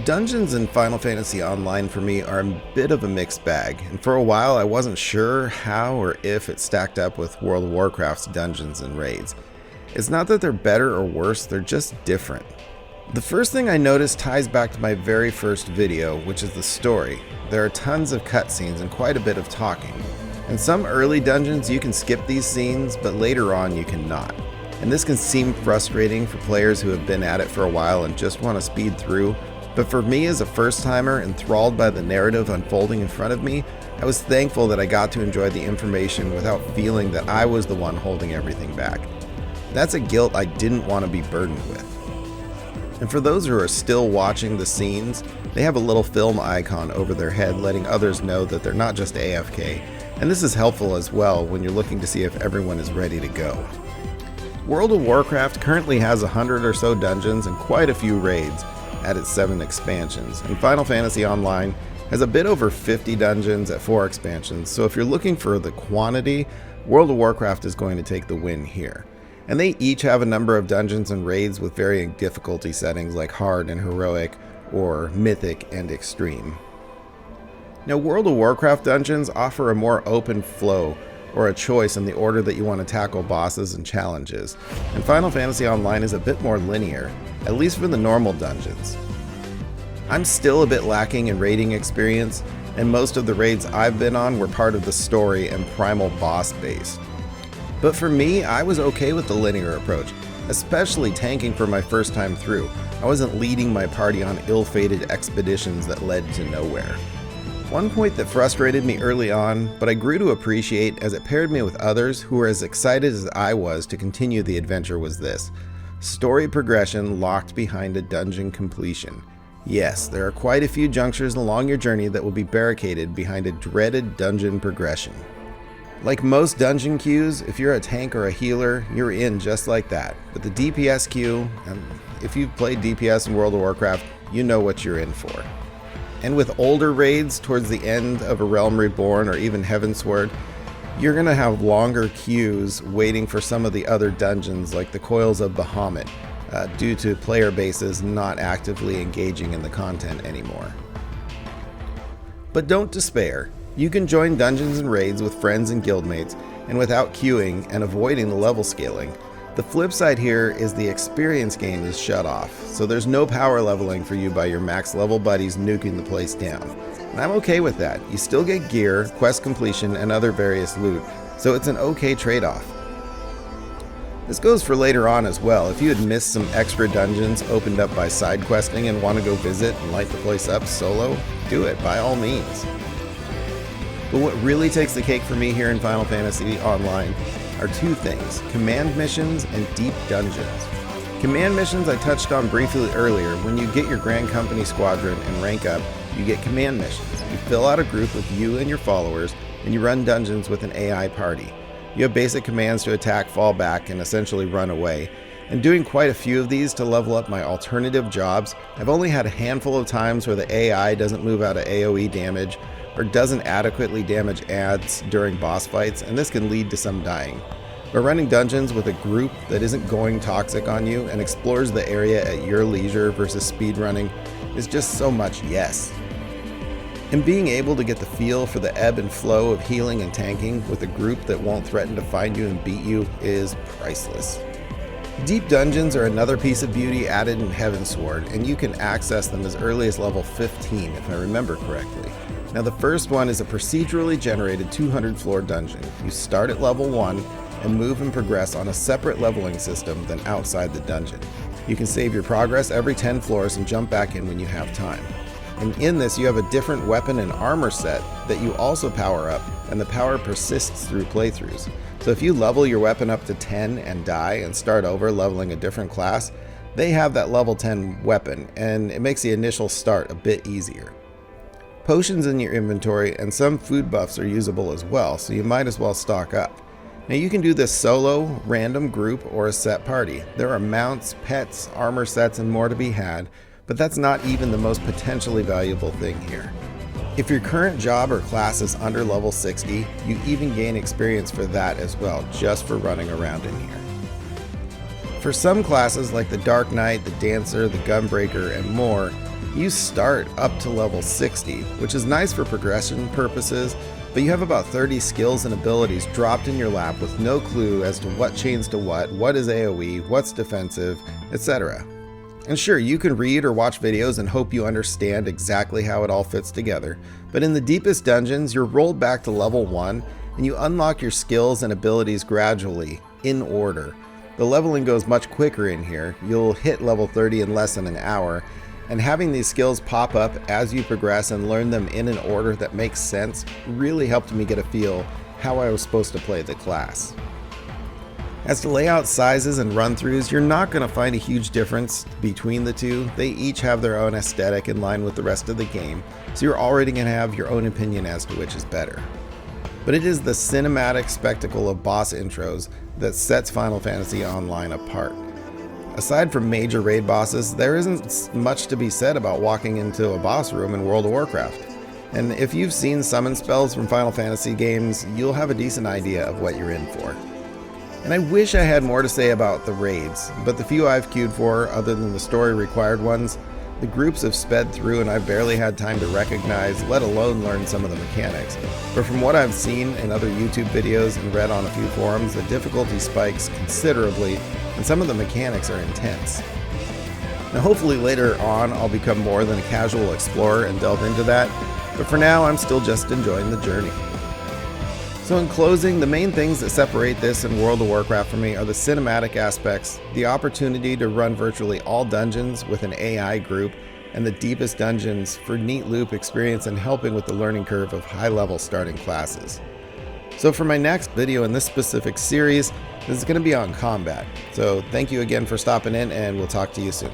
Dungeons in Final Fantasy Online for me are a bit of a mixed bag, and for a while I wasn't sure how or if it stacked up with World of Warcraft's dungeons and raids. It's not that they're better or worse, they're just different. The first thing I noticed ties back to my very first video, which is the story. There are tons of cutscenes and quite a bit of talking. In some early dungeons you can skip these scenes, but later on you cannot. And this can seem frustrating for players who have been at it for a while and just want to speed through. But for me as a first-timer enthralled by the narrative unfolding in front of me, I was thankful that I got to enjoy the information without feeling that I was the one holding everything back. That's a guilt I didn't want to be burdened with. And for those who are still watching the scenes, they have a little film icon over their head letting others know that they're not just AFK, and this is helpful as well when you're looking to see if everyone is ready to go. World of Warcraft currently has 100 or so dungeons and quite a few raids at its 7 expansions, and Final Fantasy Online has a bit over 50 dungeons at 4 expansions, so if you're looking for the quantity, World of Warcraft is going to take the win here. And they each have a number of dungeons and raids with varying difficulty settings like hard and heroic, or mythic and extreme. Now, World of Warcraft dungeons offer a more open flow or a choice in the order that you want to tackle bosses and challenges, and Final Fantasy Online is a bit more linear, at least for the normal dungeons. I'm still a bit lacking in raiding experience, and most of the raids I've been on were part of the story and primal boss base. But for me, I was okay with the linear approach, especially tanking for my first time through. I wasn't leading my party on ill-fated expeditions that led to nowhere. One point that frustrated me early on, but I grew to appreciate as it paired me with others who were as excited as I was to continue the adventure was this: story progression locked behind a dungeon completion. Yes, there are quite a few junctures along your journey that will be barricaded behind a dreaded dungeon progression. Like most dungeon queues, if you're a tank or a healer, you're in just like that. But the DPS queue, and if you've played DPS in World of Warcraft, you know what you're in for. And with older raids towards the end of A Realm Reborn or even Heavensward, you're going to have longer queues waiting for some of the other dungeons like the Coils of Bahamut, due to player bases not actively engaging in the content anymore. But don't despair. You can join dungeons and raids with friends and guildmates and without queuing and avoiding the level scaling. The flip side here is the experience gain is shut off, so there's no power leveling for you by your max level buddies nuking the place down. And I'm okay with that. You still get gear, quest completion, and other various loot, so it's an okay trade-off. This goes for later on as well. If you had missed some extra dungeons opened up by side questing and want to go visit and light the place up solo, do it by all means. But what really takes the cake for me here in Final Fantasy Online are two things: command missions and deep dungeons. Command missions I touched on briefly earlier. When you get your Grand Company Squadron and rank up, you get command missions. You fill out a group with you and your followers, and you run dungeons with an AI party. You have basic commands to attack, fall back, and essentially run away. And doing quite a few of these to level up my alternative jobs, I've only had a handful of times where the AI doesn't move out of AoE damage or doesn't adequately damage adds during boss fights, and this can lead to some dying. But running dungeons with a group that isn't going toxic on you and explores the area at your leisure versus speedrunning is just so much yes. And being able to get the feel for the ebb and flow of healing and tanking with a group that won't threaten to find you and beat you is priceless. Deep dungeons are another piece of beauty added in Heavensward, and you can access them as early as level 15 if I remember correctly. Now the first one is a procedurally generated 200 floor dungeon. You start at level 1 and move and progress on a separate leveling system than outside the dungeon. You can save your progress every 10 floors and jump back in when you have time. And in this you have a different weapon and armor set that you also power up, and the power persists through playthroughs. So if you level your weapon up to 10 and die and start over leveling a different class, they have that level 10 weapon, and it makes the initial start a bit easier. Potions in your inventory and some food buffs are usable as well, so you might as well stock up. Now you can do this solo, random group, or a set party. There are mounts, pets, armor sets, and more to be had, but that's not even the most potentially valuable thing here. If your current job or class is under level 60, you even gain experience for that as well, just for running around in here. For some classes like the Dark Knight, the Dancer, the Gunbreaker, and more, You start up to level 60, which is nice for progression purposes, but you have about 30 skills and abilities dropped in your lap with no clue as to what chains to what is AoE, what's defensive, etc. And sure, you can read or watch videos and hope you understand exactly how it all fits together, but in the deepest dungeons, you're rolled back to level 1 and you unlock your skills and abilities gradually, in order. The leveling goes much quicker in here. You'll hit level 30 in less than an hour, and having these skills pop up as you progress and learn them in an order that makes sense really helped me get a feel how I was supposed to play the class. As to layout sizes and run-throughs, you're not going to find a huge difference between the two. They each have their own aesthetic in line with the rest of the game, so you're already going to have your own opinion as to which is better. But it is the cinematic spectacle of boss intros that sets Final Fantasy Online apart. Aside from major raid bosses, there isn't much to be said about walking into a boss room in World of Warcraft. And if you've seen summon spells from Final Fantasy games, you'll have a decent idea of what you're in for. And I wish I had more to say about the raids, but the few I've queued for, other than the story required ones, the groups have sped through and I've barely had time to recognize, let alone learn some of the mechanics. But from what I've seen in other YouTube videos and read on a few forums, the difficulty spikes considerably and some of the mechanics are intense. Now hopefully later on I'll become more than a casual explorer and delve into that, but for now I'm still just enjoying the journey. So in closing, the main things that separate this and World of Warcraft for me are the cinematic aspects, the opportunity to run virtually all dungeons with an AI group, and the deepest dungeons for neat loop experience and helping with the learning curve of high-level starting classes. So for my next video in this specific series, this is going to be on combat. So thank you again for stopping in, and we'll talk to you soon.